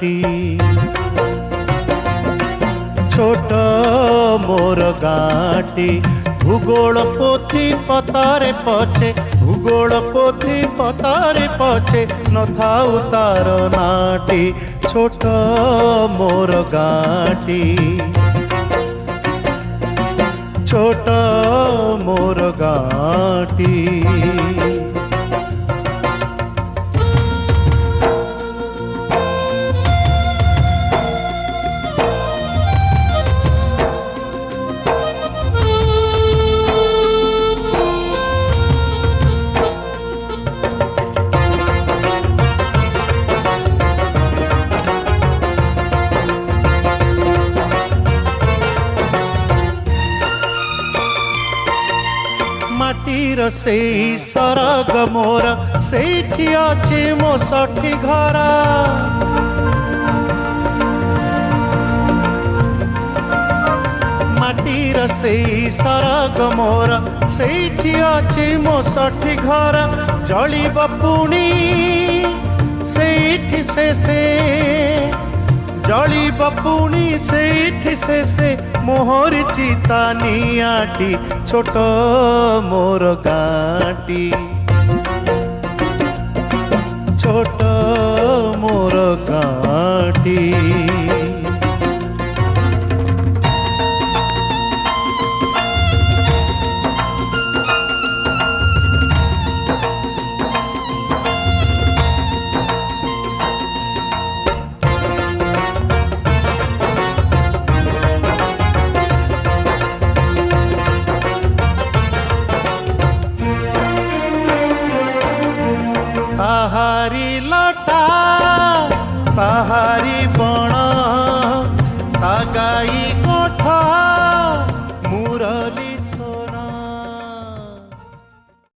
गाँटी छोट मोर गाँटी भूगोल पोथी पतारे पछे भूगोल पोथी पतारे पछे नथाउ तार नाटी छोट मोर गाँटी छोट मोर गाँटी माटीर से सरग मोर सेठी अच्छे मो सठी घर माटीर से सरग मोर सेठी अच्छे मो सठी घर जलिब पुणी सेठी से जलिब पुणी सेठी से मोहर चिता नियाटी छोट मोर गाँटी छोट मोर गाँटी पहाड़ी लटा पहाड़ी बण तागाई कोठा मुरली